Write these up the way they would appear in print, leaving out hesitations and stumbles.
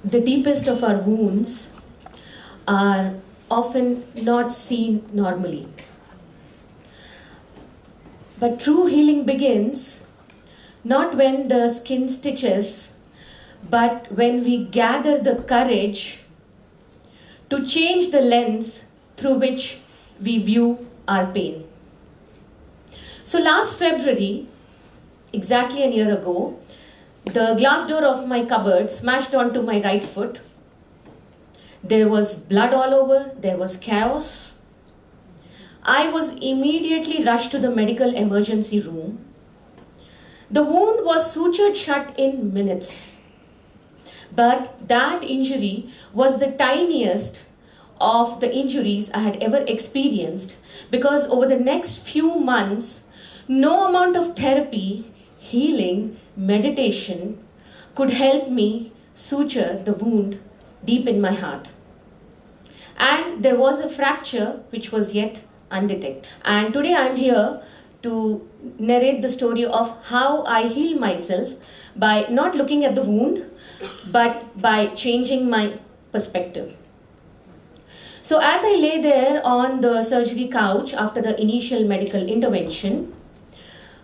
The deepest of our wounds are often not seen normally. But true healing begins not when the skin stitches, but when we gather the courage to change the lens through which we view our pain. So last February, exactly a year ago, the glass door of my cupboard smashed onto my right foot. There was blood all over, there was chaos. I was immediately rushed to the medical emergency room. The wound was sutured shut in minutes. But that injury was the tiniest of the injuries I had ever experienced, because over the next few months, no amount of therapy, healing, meditation could help me suture the wound deep in my heart. And there was a fracture which was yet undetected. And today I am here to narrate the story of how I heal myself by not looking at the wound, but by changing my perspective. So as I lay there on the surgery couch after the initial medical intervention,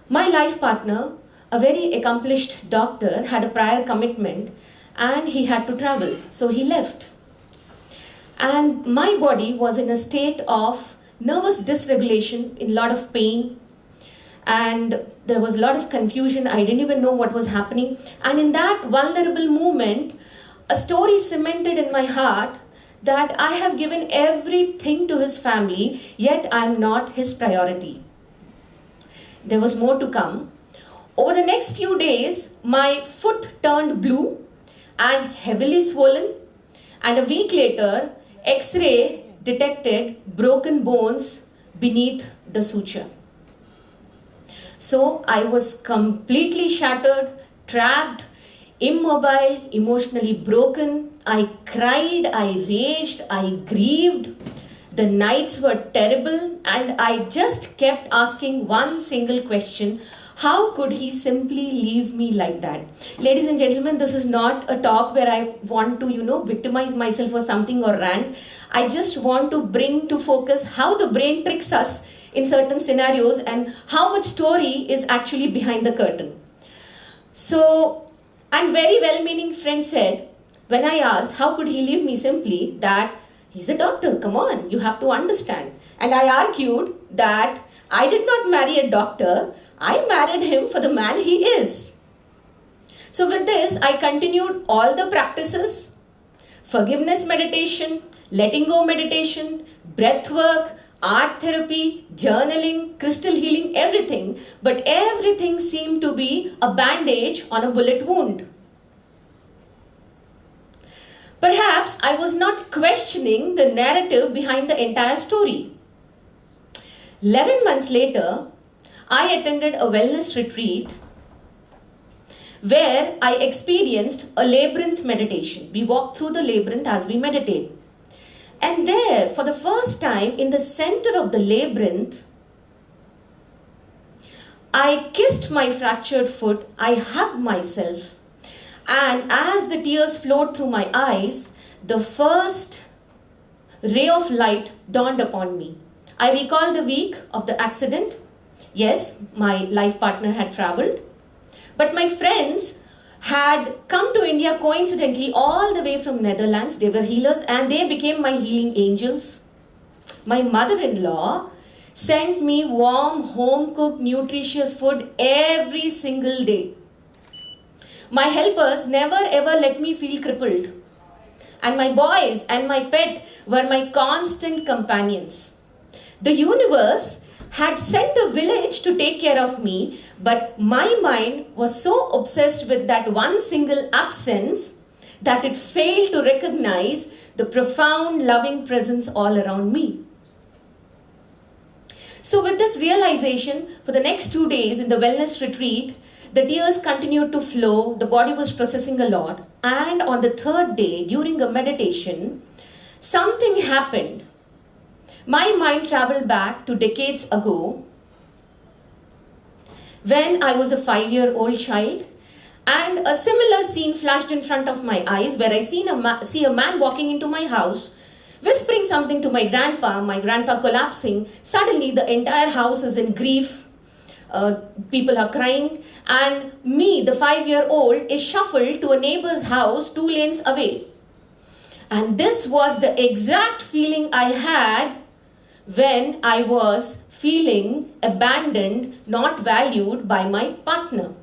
my life partner, a very accomplished doctor, had a prior commitment and he had to travel, so he left. And my body was in a state of nervous dysregulation, in a lot of pain, and there was a lot of confusion. I didn't even know what was happening. And in that vulnerable moment, a story cemented in my heart that I have given everything to his family, yet I am not his priority. There was more to come. Over the next few days, my foot turned blue and heavily swollen, and a week later, X-ray detected broken bones beneath the suture. So I was completely shattered, trapped, immobile, emotionally broken. I cried, I raged, I grieved. The nights were terrible, and I just kept asking one single question: how could he simply leave me like that? Ladies and gentlemen, this is not a talk where I want to, victimize myself or something or rant. I just want to bring to focus how the brain tricks us in certain scenarios and how much story is actually behind the curtain. So, and very well-meaning friend said, when I asked how could he leave me simply, that he's a doctor, come on, you have to understand. And I argued that I did not marry a doctor, I married him for the man he is. So with this, I continued all the practices: forgiveness meditation, letting go meditation, breath work, art therapy, journaling, crystal healing, everything. But everything seemed to be a bandage on a bullet wound. Perhaps I was not questioning the narrative behind the entire story. 11 months later, I attended a wellness retreat where I experienced a labyrinth meditation. We walk through the labyrinth as we meditate. And there, for the first time, in the center of the labyrinth, I kissed my fractured foot, I hugged myself, and as the tears flowed through my eyes, the first ray of light dawned upon me. I recall the week of the accident. Yes, my life partner had traveled, but my friends had come to India coincidentally all the way from Netherlands. They were healers and they became my healing angels. My mother-in-law sent me warm, home-cooked, nutritious food every single day. My helpers never ever let me feel crippled. And my boys and my pet were my constant companions. The universe had sent a village to take care of me, but my mind was so obsessed with that one single absence that it failed to recognize the profound loving presence all around me. So with this realization, for the next 2 days in the wellness retreat, the tears continued to flow, the body was processing a lot, and on the third day, during a meditation, something happened. My mind traveled back to decades ago when I was a 5-year-old child And a similar scene flashed in front of my eyes where I see a man walking into my house, whispering something to my grandpa collapsing. Suddenly the entire house is in grief. People are crying, and me, the 5-year-old, is shuffled to a neighbor's house 2 lanes away. And this was the exact feeling I had when I was feeling abandoned, not valued by my partner.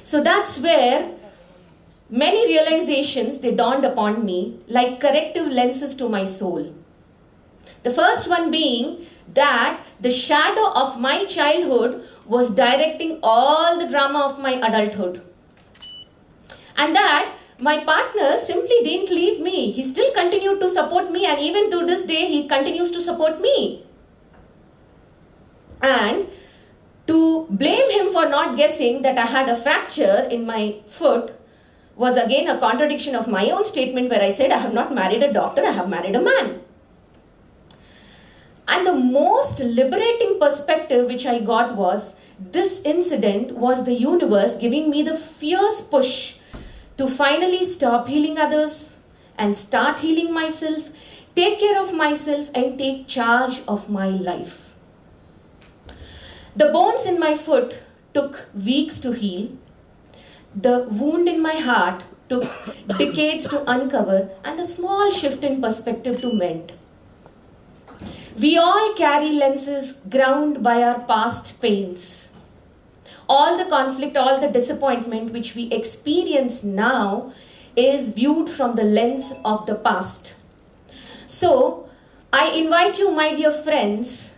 So that's where many realizations, they dawned upon me like corrective lenses to my soul. The first one being that the shadow of my childhood was directing all the drama of my adulthood. And that my partner simply didn't leave me. He still continued to support me, and even to this day he continues to support me. And to blame him for not guessing that I had a fracture in my foot was again a contradiction of my own statement where I said I have not married a doctor, I have married a man. And the most liberating perspective which I got was, this incident was the universe giving me the fierce push to finally stop healing others and start healing myself, take care of myself and take charge of my life. The bones in my foot took weeks to heal. The wound in my heart took decades to uncover, and a small shift in perspective to mend. We all carry lenses ground by our past pains. All the conflict, all the disappointment which we experience now is viewed from the lens of the past. So, I invite you, my dear friends,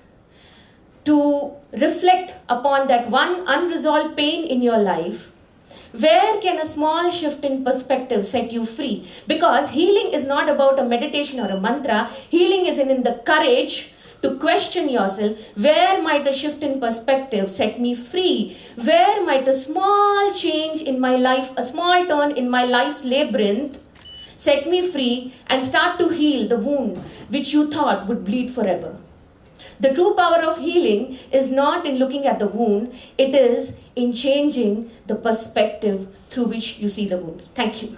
to reflect upon that one unresolved pain in your life. Where can a small shift in perspective set you free? Because healing is not about a meditation or a mantra. Healing is in the courage to question yourself. Where might a shift in perspective set me free? Where might a small change in my life, a small turn in my life's labyrinth set me free and start to heal the wound which you thought would bleed forever? The true power of healing is not in looking at the wound, it is in changing the perspective through which you see the wound. Thank you.